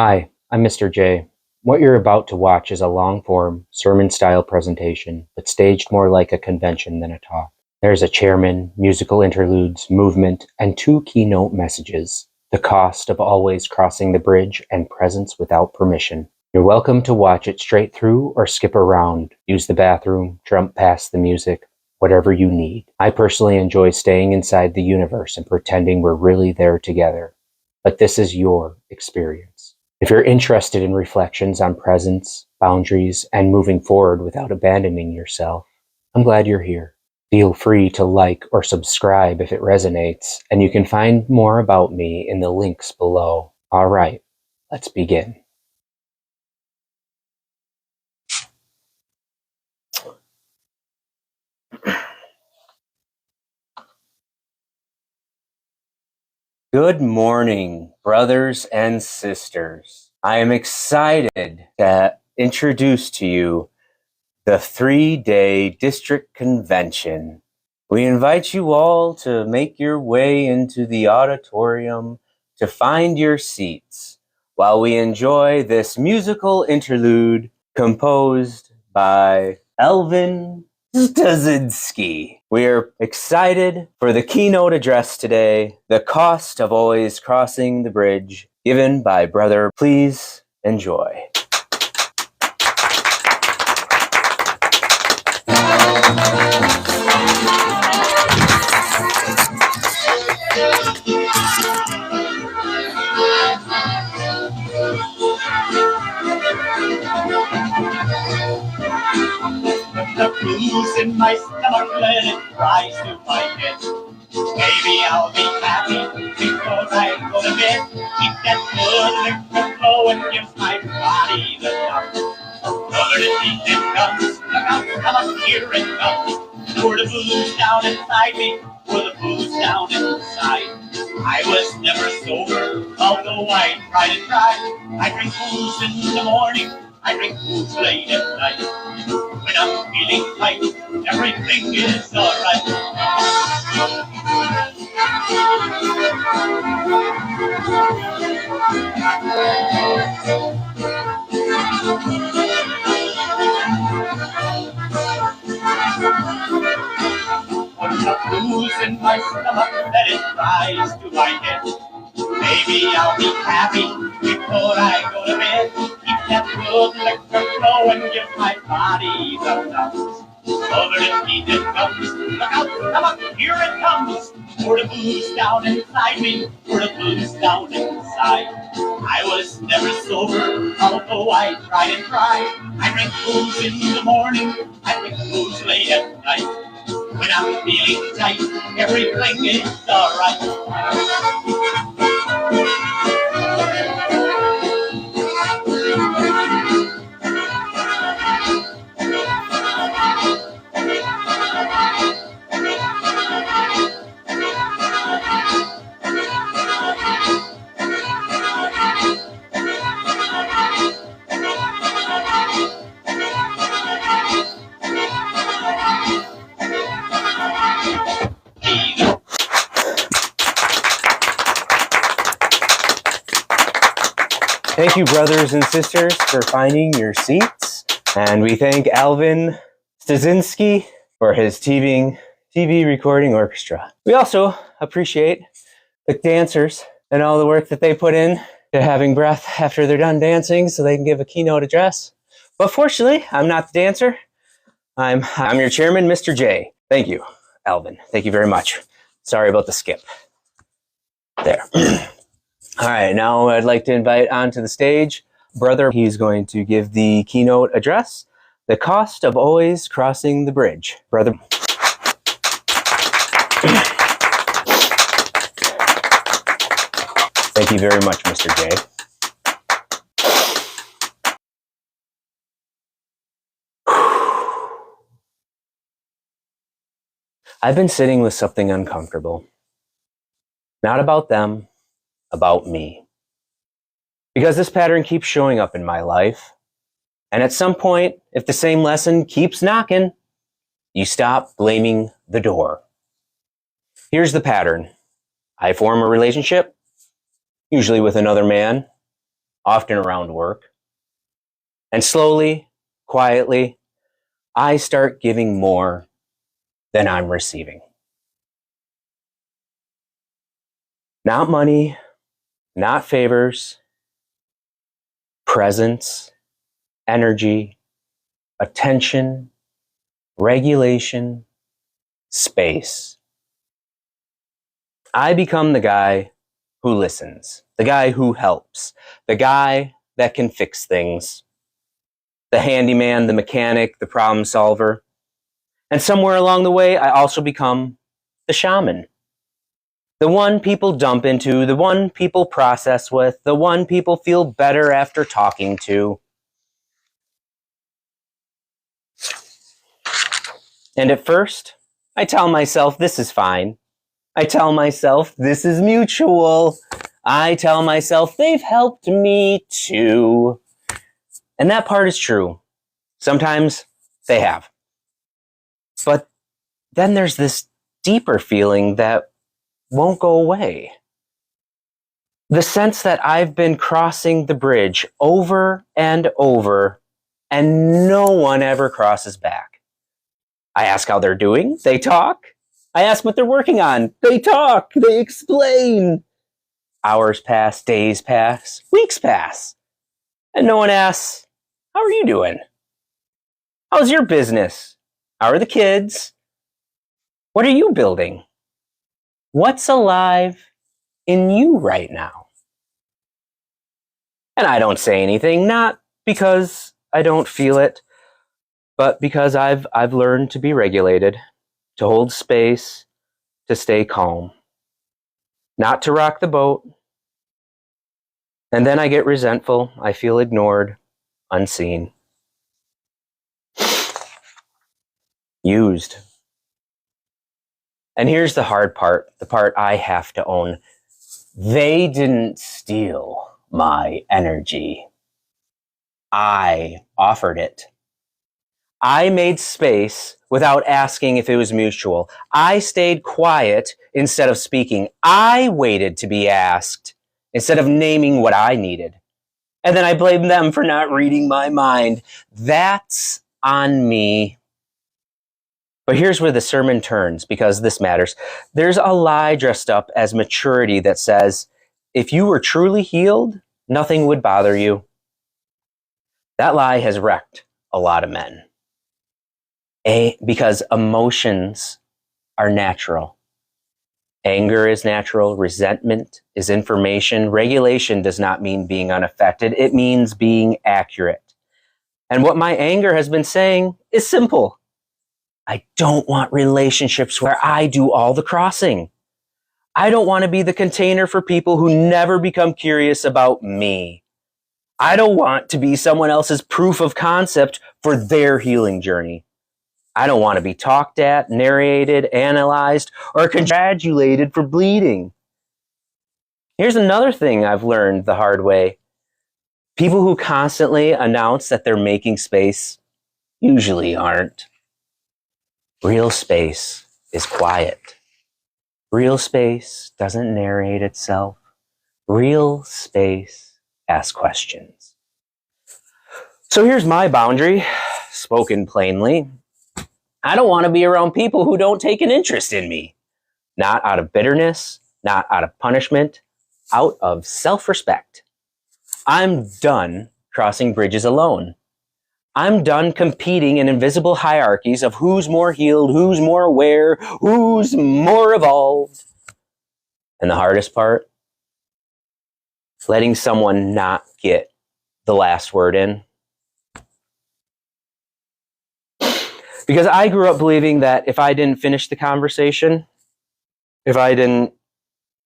Hi, I'm Mr. J. What you're about to watch is a long-form, sermon-style presentation, but staged more like a convention than a talk. There's a chairman, musical interludes, movement, and 2 keynote messages: the cost of always crossing the bridge and presence without permission. You're welcome to watch it straight through or skip around, use the bathroom, jump past the music, whatever you need. I personally enjoy staying inside the universe and pretending we're really there together. But this is your experience. If you're interested in reflections on presence, boundaries, and moving forward without abandoning yourself, I'm glad you're here. Feel free to like or subscribe if it resonates, and you can find more about me in the links below. All right, let's begin. Good morning, brothers and sisters. I am excited to introduce to you the 3-day district convention. We invite you all to make your way into the auditorium to find your seats while we enjoy this musical interlude composed by Elvin Stazinski. We are excited for the keynote address today, The Cost of Always Crossing the Bridge, given by Brother. Please enjoy. The blues in my stomach, let it rise to my head. Maybe I'll be happy because I go to bed. Keep that good liquor flowing, gives my body the knock. Covered in heat it comes, look out, stomach, here it comes. Pour the booze down inside me, pour the booze down inside. I was never sober, although I tried and tried. I drink booze in the morning, I drink booze late at night. When I'm feeling tight, everything is alright. Put the blues in my stomach, let it rise to my head. Maybe I'll be happy before I go to bed. Keep that good liquor flowing, give my body the knocks. Covered in heat it comes, look out, stomach, here it comes. Pour the booze down inside me, pour the booze down inside. I was never sober, although I tried and tried. I drink booze in the morning, I drink booze late at night. When I'm feeling tight, everything is alright. Thank you, brothers and sisters, for finding your seats. And we thank Alvin Stazinski for his TV recording orchestra. We also appreciate the dancers and all the work that they put in to having breath after they're done dancing so they can give a keynote address. But fortunately, I'm not the dancer. I'm your chairman, Mr. J. Thank you, Alvin. Thank you very much. Sorry about the skip. There. All right, now I'd like to invite onto the stage Brother. He's going to give the keynote address, The Cost of Always Crossing the Bridge. Brother. Thank you very much, Mr. J. I've been sitting with something uncomfortable. Not about them, about me. Because this pattern keeps showing up in my life. And at some point, if the same lesson keeps knocking, you stop blaming the door. Here's the pattern. I form a relationship, usually with another man. often around work. And slowly, quietly, I start giving more than I'm receiving. Not money, not favors, presence, energy, attention, regulation, space. I become the guy who listens, the guy who helps, the guy that can fix things, the handyman, the mechanic, the problem solver. And somewhere along the way, I also become the shaman. The one people dump into, the one people process with, the one people feel better after talking to. And at first, I tell myself this is fine. I tell myself this is mutual. I tell myself they've helped me too. And that part is true. Sometimes they have. But then there's this deeper feeling that won't go away. The sense that I've been crossing the bridge over and over, and no one ever crosses back. I ask how they're doing. They talk. I ask what they're working on. They talk. They explain. Hours pass, days pass, weeks pass. And no one asks, how are you doing? How's your business? How are the kids? What are you building? What's alive in you right now? And I don't say anything, not because I don't feel it, but because I've learned to be regulated, to hold space, to stay calm, not to rock the boat. And then I get resentful. I feel ignored, unseen, used. And here's the hard part, the part I have to own. They didn't steal my energy. I offered it. I made space without asking if it was mutual. I stayed quiet instead of speaking. I waited to be asked instead of naming what I needed. And then I blamed them for not reading my mind. That's on me. But here's where the sermon turns, because this matters. There's a lie dressed up as maturity that says, if you were truly healed, nothing would bother you. That lie has wrecked a lot of men. Because emotions are natural. Anger is natural. Resentment is information. Regulation does not mean being unaffected. It means being accurate. And what my anger has been saying is simple. I don't want relationships where I do all the crossing. I don't want to be the container for people who never become curious about me. I don't want to be someone else's proof of concept for their healing journey. I don't want to be talked at, narrated, analyzed, or congratulated for bleeding. Here's another thing I've learned the hard way. People who constantly announce that they're making space usually aren't. Real space is quiet. Real space doesn't narrate itself. Real space asks questions. So here's my boundary, spoken plainly. I don't want to be around people who don't take an interest in me. Not out of bitterness, not out of punishment, out of self-respect. I'm done crossing bridges alone. I'm done competing in invisible hierarchies of who's more healed, who's more aware, who's more evolved. And the hardest part, letting someone not get the last word in. Because I grew up believing that if I didn't finish the conversation, if I didn't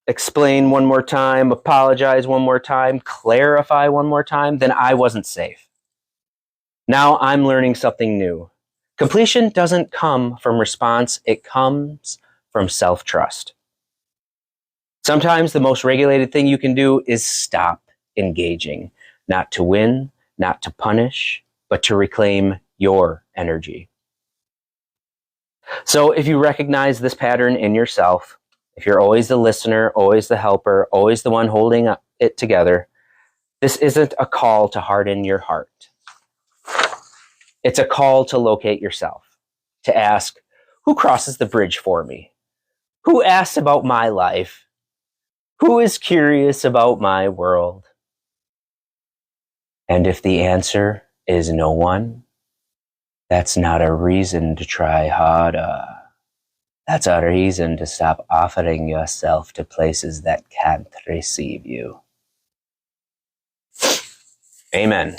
explain one more time, apologize one more time, clarify one more time, then I wasn't safe. Now I'm learning something new. Completion doesn't come from response, it comes from self-trust. Sometimes the most regulated thing you can do is stop engaging, not to win, not to punish, but to reclaim your energy. So if you recognize this pattern in yourself, if you're always the listener, always the helper, always the one holding it together, This isn't a call to harden your heart. It's a call to locate yourself, to ask, who crosses the bridge for me? Who asks about my life? Who is curious about my world? And if the answer is no one, that's not a reason to try harder. That's a reason to stop offering yourself to places that can't receive you. Amen.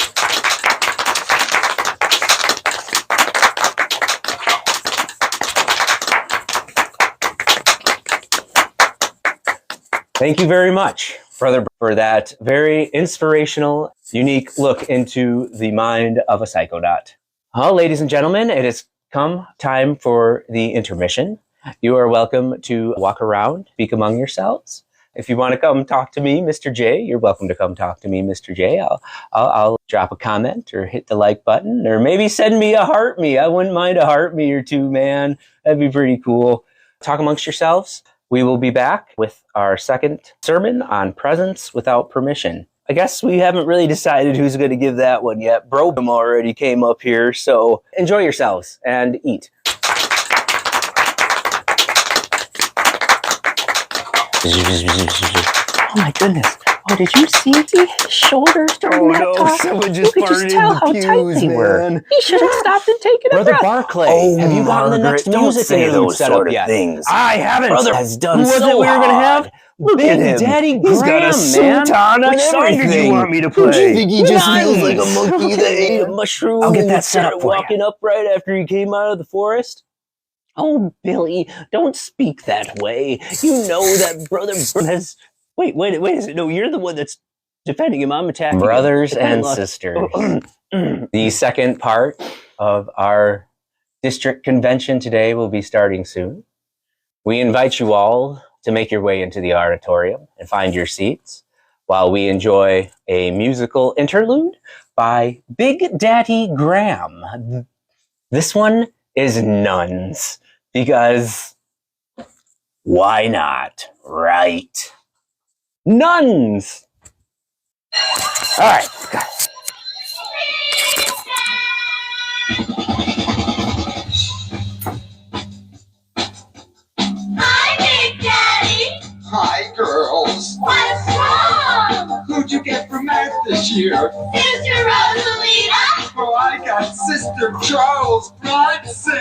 Thank you very much, brother, for that very inspirational, unique look into the mind of a psychonaut. Well, ladies and gentlemen, it has come time for the intermission. You are welcome to walk around, speak among yourselves. If you want to come talk to me, Mr. J, you're welcome to come talk to me, Mr. J. I'll drop a comment or hit the like button, or maybe send me a heart me. I wouldn't mind a heart me or two, man. That'd be pretty cool. Talk amongst yourselves. We will be back with our second sermon on presence without permission. I guess we haven't really decided who's going to give that one yet. Brobham already came up here, so enjoy yourselves and eat. Oh my goodness. Oh, did you see his shoulders during that talk? Someone just You could just tell how tight they were. He should have stopped and taken a breath. Brother Barclay, have you gotten the next music interlude set up yet? Things. I haven't. Brother has done Who was so it we were going to have? Look Big at him. Daddy He's got Graham, a suit man. on and Which song did everything. you want me to Don't play? you think he just Nice. feels like a monkey that ate a mushroom? I'll get and that set up started for you. walking up right after he came out of the forest? Oh, Billy, don't speak that way. You know that Brother has... Wait a second. No, you're the one that's defending him. I'm attacking Brothers him. and sisters, the second part of our district convention today will be starting soon. We invite you all to make your way into the auditorium and find your seats while we enjoy a musical interlude by Big Daddy Graham. This one is Nuns, because why not, right? Nuns! All right. Hi, Big Daddy. Hi, girls. What's wrong? Who'd you get for math this year? Sister Rosalita? Oh, I got Sister Charles Bronson.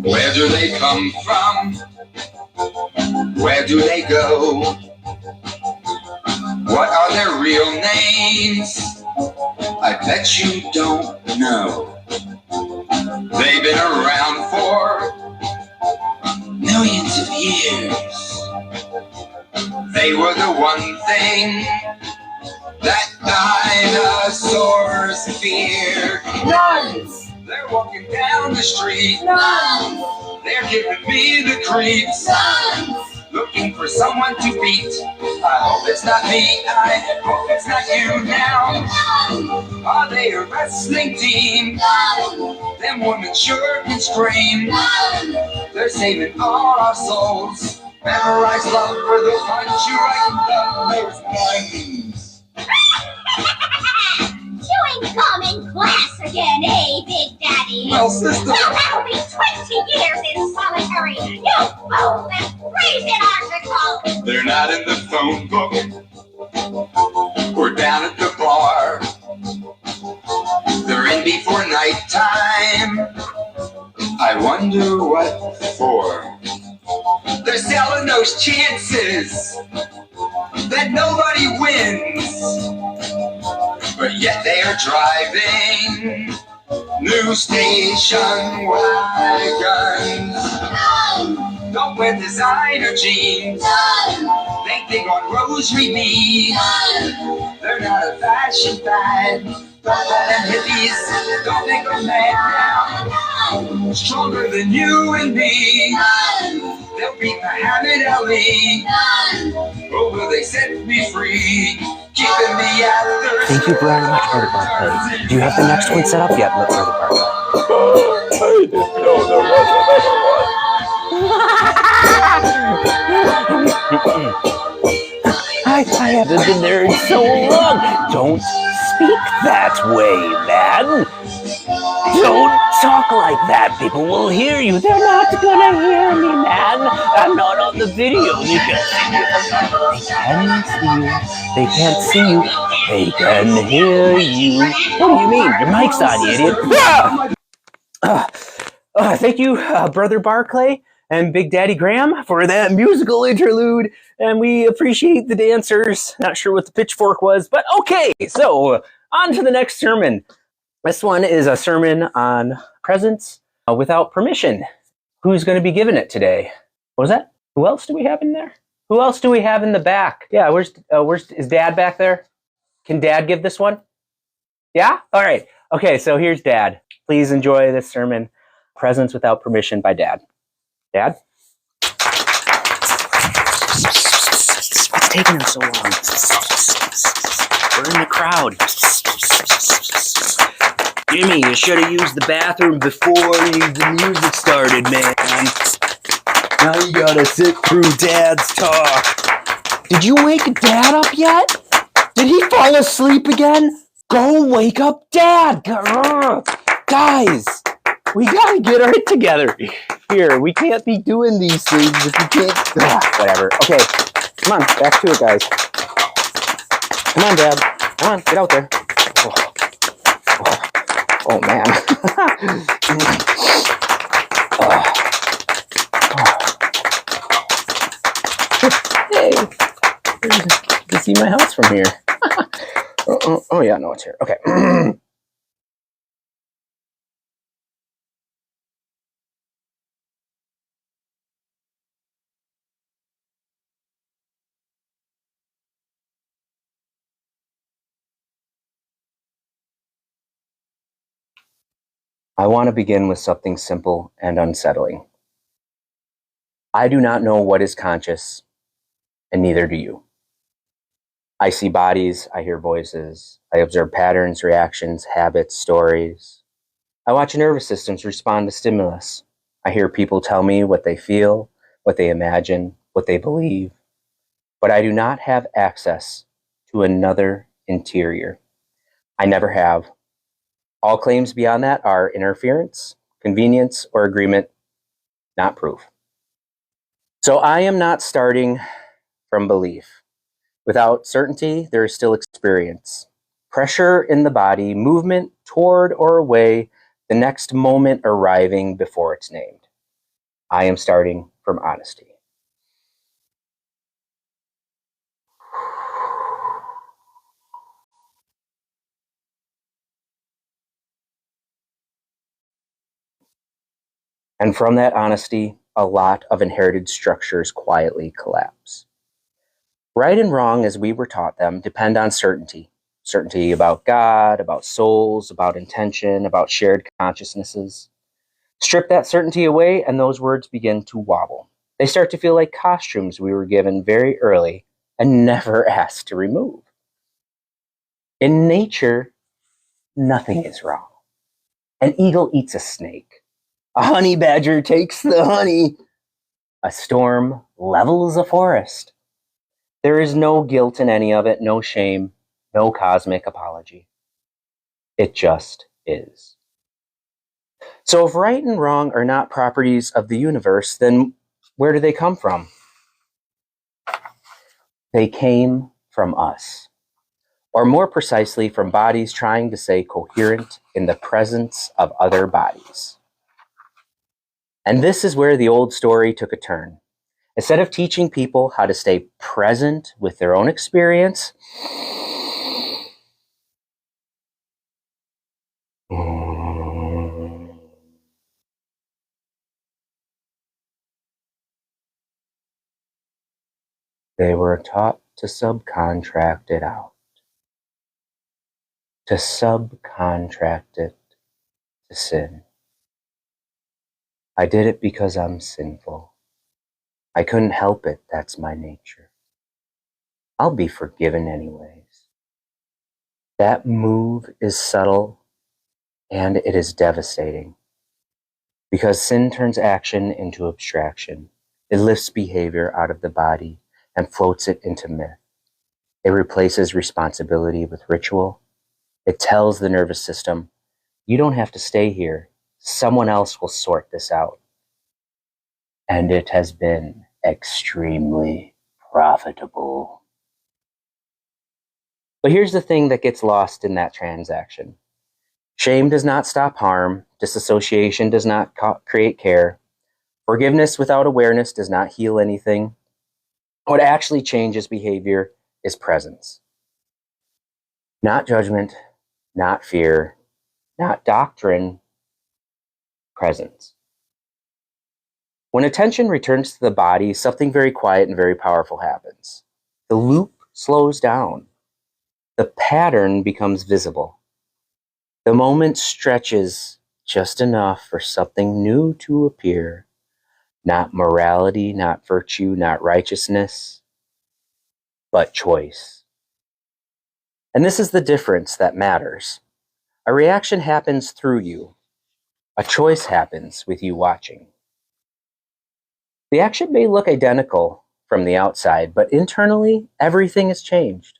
Where do they come from? Where do they go? What are their real names? I bet you don't know. They've been around for millions of years. They were the one thing that dinosaurs feared. Nuns! They're walking down the street. Nuns! They're giving me the creeps. Nuns! Looking for someone to beat. I hope it's not me. I hope it's not you now. Nuns! Are they a wrestling team? Nuns! Them women sure can scream. Nuns! They're saving all our souls. Memorize love for the punch you right in those nuns. Chewing gum in class again, eh, Big Daddy? Well, sister. Well, that'll be 20 years in solitary. You fool and brazen article! They're not in the phone book. We're down at the bar. They're in before nighttime. I wonder what for. They're selling those chances that nobody wins. But yet they are driving new station wagons. Nuns! Don't wear designer jeans. Nuns! Think they got rosary beads. Nuns! They're not a fashion fad. Don't call them hippies. Don't make them mad now. Nuns! Stronger than you and me. Nuns! They'll beat Muhammad Ali. Nuns! Or will they set me free? Keeping me out there. Thank you very much, Brother Barclay. Do you have the next one set up yet, Brother Barclay? I didn't know there was another one. I haven't been there in so long. Don't speak that way, man. Don't talk like that. People will hear you. They're not gonna hear me, man. I'm not on the video. They can see you. They can't see you. They can hear you. What do you mean? Your mic's on, you idiot. Thank you, Brother Barclay and Big Daddy Graham, for that musical interlude. And we appreciate the dancers. Not sure what the pitchfork was, but okay. So on to the next sermon. This one is a sermon on presence without permission. Who's going to be giving it today? What was that? Who else do we have in there? Who else do we have in the back? Yeah, where's is Dad back there? Can Dad give this one? Yeah? All right. Okay, so here's Dad. Please enjoy this sermon, Presence Without Permission by Dad. Dad? What's taking him so long? We're in the crowd. Jimmy, you should have used the bathroom before the music started, man. Now you gotta sit through Dad's talk. Did you wake Dad up yet? Did he fall asleep again? Go wake up Dad! Guys, we gotta get our head together. Here, we can't be doing these things if we can't... whatever. Okay, come on, back to it, guys. Come on, Dad. Come on, get out there. Oh man. Hey, you can see my house from here. Oh yeah, no, it's here. Okay. I want to begin with something simple and unsettling. I do not know what is conscious, and neither do you. I see bodies, I hear voices, I observe patterns, reactions, habits, stories. I watch nervous systems respond to stimulus. I hear people tell me what they feel, what they imagine, what they believe. But I do not have access to another interior. I never have. All claims beyond that are interference, convenience, or agreement, not proof. So I am not starting from belief. Without certainty, there is still experience. Pressure in the body, movement toward or away, the next moment arriving before it's named. I am starting from honesty. And from that honesty, a lot of inherited structures quietly collapse. Right and wrong, as we were taught them, depend on certainty. Certainty about God, about souls, about intention, about shared consciousnesses. Strip that certainty away, and those words begin to wobble. They start to feel like costumes we were given very early and never asked to remove. In nature, nothing is wrong. An eagle eats a snake. A honey badger takes the honey. A storm levels a forest. There is no guilt in any of it, no shame, no cosmic apology. It just is. So if right and wrong are not properties of the universe, then where do they come from? They came from us. Or more precisely, from bodies trying to stay coherent in the presence of other bodies. And this is where the old story took a turn. Instead of teaching people how to stay present with their own experience, they were taught to subcontract it out. To subcontract it to sin. I did it because I'm sinful. I couldn't help it, that's my nature. I'll be forgiven anyways. That move is subtle and it is devastating. Because sin turns action into abstraction. It lifts behavior out of the body and floats it into myth. It replaces responsibility with ritual. It tells the nervous system, you don't have to stay here. Someone else will sort this out. And it has been extremely profitable. But here's the thing that gets lost in that transaction. Shame does not stop harm. Disassociation does not create care. Forgiveness without awareness does not heal anything. What actually changes behavior is presence. Not judgment, not fear, not doctrine, presence. When attention returns to the body, something very quiet and very powerful happens. The loop slows down. The pattern becomes visible. The moment stretches just enough for something new to appear. Not morality, not virtue, not righteousness, but choice. And this is the difference that matters. A reaction happens through you. A choice happens with you watching. The action may look identical from the outside, but internally, everything has changed.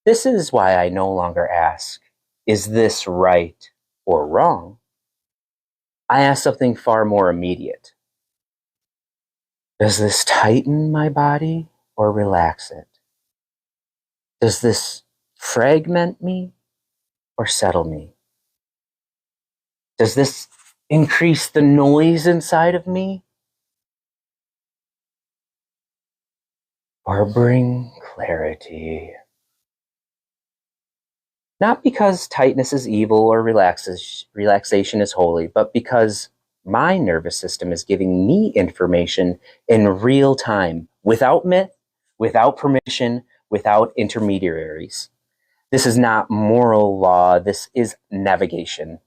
This is why I no longer ask, is this right or wrong? I ask something far more immediate. Does this tighten my body or relax it? Does this fragment me or settle me? Does this increase the noise inside of me or bring clarity? Not because tightness is evil or relaxation is holy, but because my nervous system is giving me information in real time, without myth, without permission, without intermediaries. This is not moral law, this is navigation.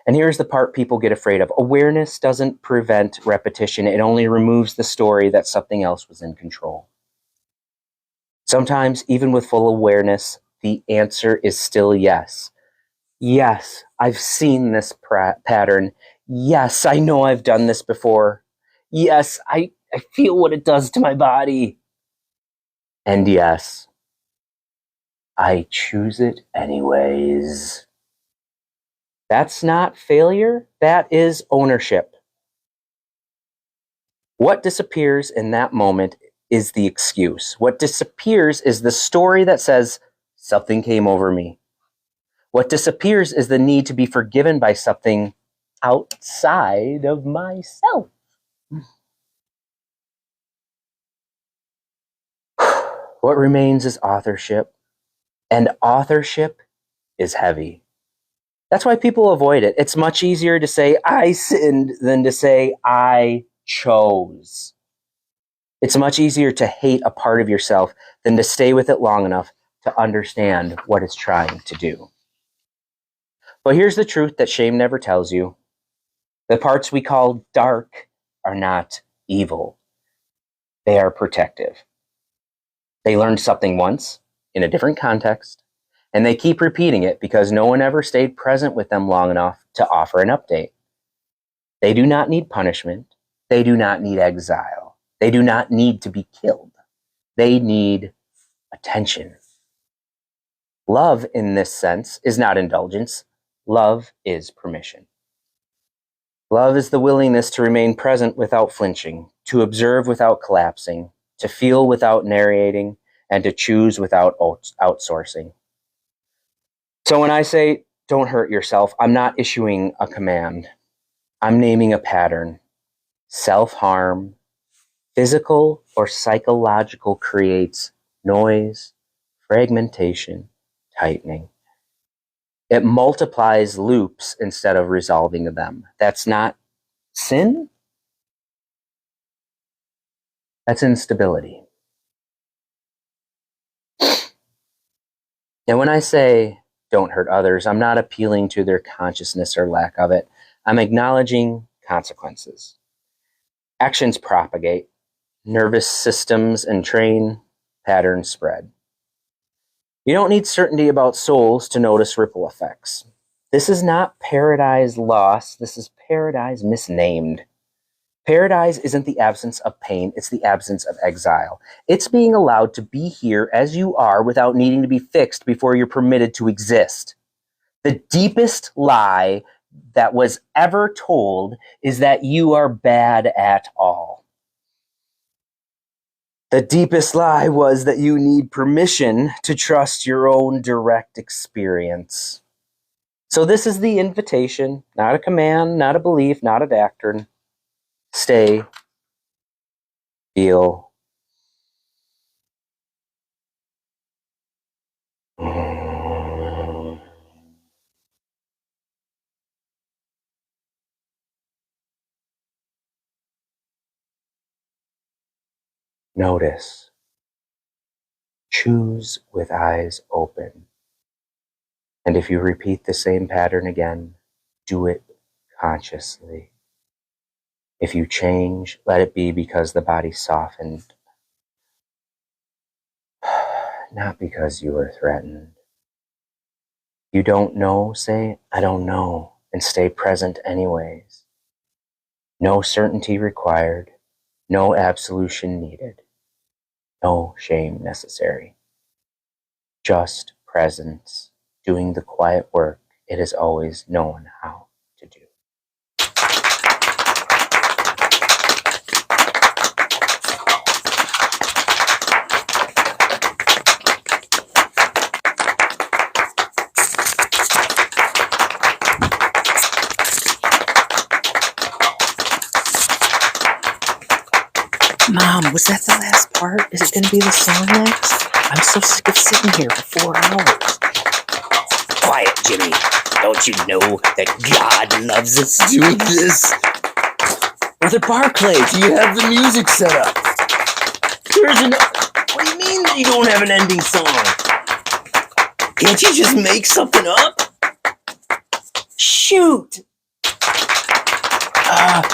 And here's the part people get afraid of. Awareness doesn't prevent repetition, it only removes the story that something else was in control. Sometimes, even with full awareness, the answer is still yes. Yes, I've seen this pattern. Yes, I know I've done this before. Yes, I feel what it does to my body. And yes, I choose it anyways. That's not failure, that is ownership. What disappears in that moment is the excuse. What disappears is the story that says, something came over me. What disappears is the need to be forgiven by something outside of myself. What remains is authorship, and authorship is heavy. That's why people avoid it. It's much easier to say, I sinned, than to say, I chose. It's much easier to hate a part of yourself than to stay with it long enough to understand what it's trying to do. But here's the truth that shame never tells you. The parts we call dark are not evil. They are protective. They learned something once in a different context, and they keep repeating it because no one ever stayed present with them long enough to offer an update. They do not need punishment. They do not need exile. They do not need to be killed. They need attention. Love, in this sense, is not indulgence. Love is permission. Love is the willingness to remain present without flinching, to observe without collapsing, to feel without narrating, and to choose without outsourcing. So when I say, don't hurt yourself, I'm not issuing a command. I'm naming a pattern. Self-harm, physical or psychological, creates noise, fragmentation, tightening. It multiplies loops instead of resolving them. That's not sin. That's instability. And when I say don't hurt others, I'm not appealing to their consciousness or lack of it. I'm acknowledging consequences. Actions propagate, nervous systems entrain, patterns spread. You don't need certainty about souls to notice ripple effects. This is not paradise lost, this is paradise misnamed. Paradise isn't the absence of pain, it's the absence of exile. It's being allowed to be here as you are without needing to be fixed before you're permitted to exist. The deepest lie that was ever told is that you are bad at all. The deepest lie was that you need permission to trust your own direct experience. So this is the invitation, not a command, not a belief, not a doctrine. Stay, feel, notice. Choose with eyes open. And if you repeat the same pattern again, do it consciously. If you change, let it be because the body softened, not because you were threatened. You don't know, say, I don't know, and stay present anyways. No certainty required, no absolution needed, no shame necessary. Just presence, doing the quiet work it has always known how to do. Mom, was that the last part? Is it going to be the song next? I'm so sick of sitting here for 4 hours. Quiet, Jimmy. Don't you know that God loves us doing this? Brother Barclay, do you have the music set up? There's an... What do you mean that you don't have an ending song? Can't you just make something up? Shoot!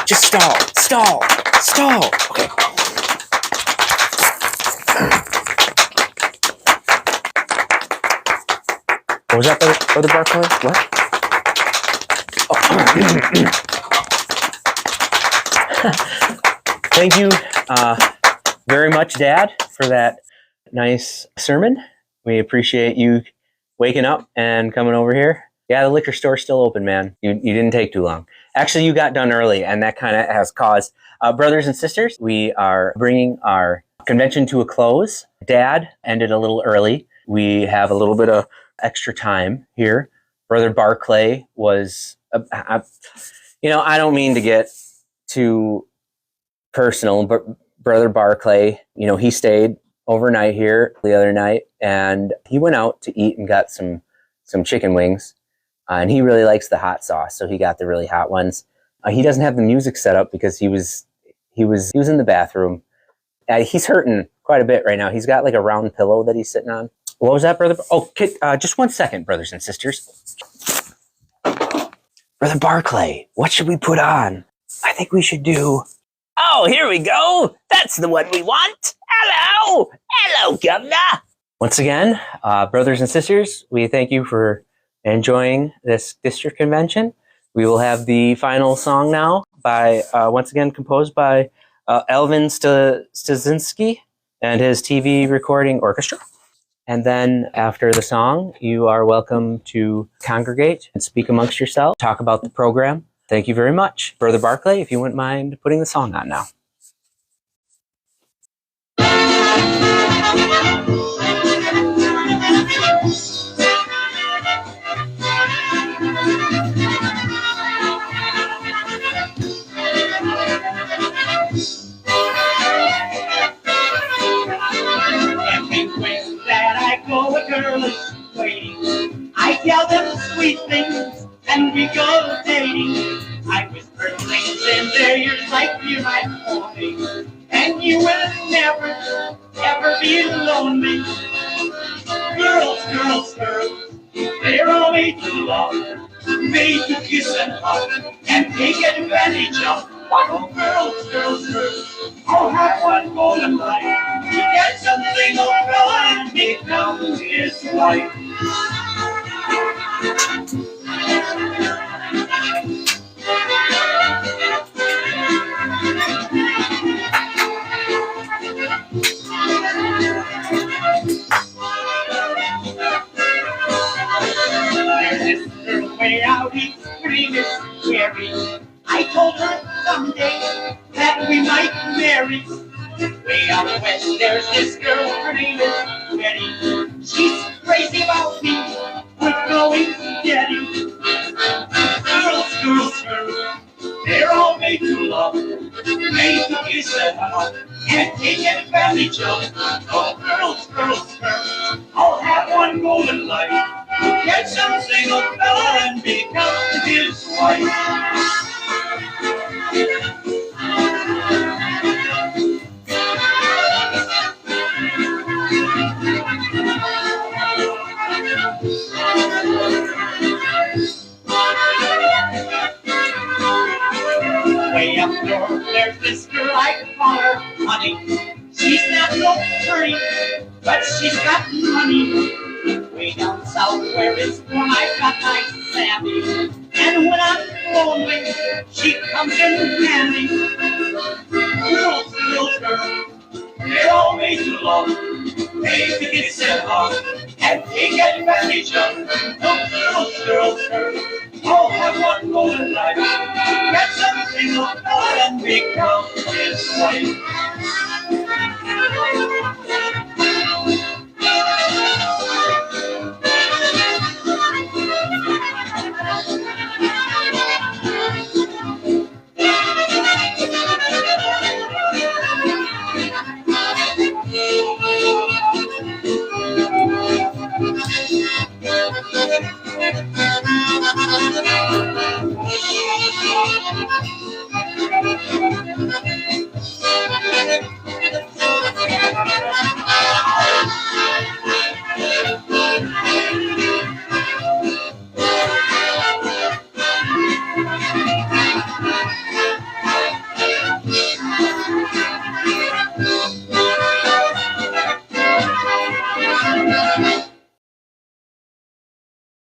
Just stall. Okay. What was that, Brother Barclay? What? Oh. Thank you very much, Dad, for that nice sermon. We appreciate you waking up and coming over here. Yeah, the liquor store's still open, man. You didn't take too long. Actually, you got done early, and that kind of has caused... brothers and sisters, we are bringing our convention to a close. Dad ended a little early. We have a little bit of extra time here. Brother Barclay was... I don't mean to get too personal, but Brother Barclay, he stayed overnight here the other night, and he went out to eat and got some chicken wings. And he really likes the hot sauce, so he got the really hot ones. He doesn't have the music set up because he was in the bathroom. He's hurting quite a bit right now. He's got like a round pillow that he's sitting on. What was that, brother? Oh, just 1 second, brothers and sisters. Brother Barclay, what should we put on? I think we should do... Oh, here we go. That's the one we want. Hello, Governor. Once again, brothers and sisters, we thank you for enjoying this district convention. We will have the final song now by, once again, composed by Elvin Stasinski and his TV recording orchestra. And then after the song, you are welcome to congregate and speak amongst yourselves, talk about the program. Thank you very much. Brother Barclay, if you wouldn't mind putting the song on now. I tell them sweet things and we go dating. I whisper things in their ears like you're my pony, and you will never, ever be lonely. Girls, they're all made to love, made to kiss and hug, and take advantage of. Oh, girls, I'll have one golden light to get something over and become his wife. told her someday that we might marry. Way out west, there's this girl, her name is Betty. She's crazy about me, we're going steady. Girls, girls, girls, they're all made to love, made to kiss and hug, and take advantage of. Oh, girls, girls, girls, I'll have one golden life. Get some single fella and become his wife. Way up north, there's this girl, I call her Honey. She's not so pretty, but she's got money. Way down south, where it's warm, I've got my Sammy. And when I'm lonely, she comes in handy. Girls, girls, girls, they're all made to love, made to kiss and hug, and take advantage of. Oh, girls, girls, girls, all have one golden life. Get something of God and become his wife.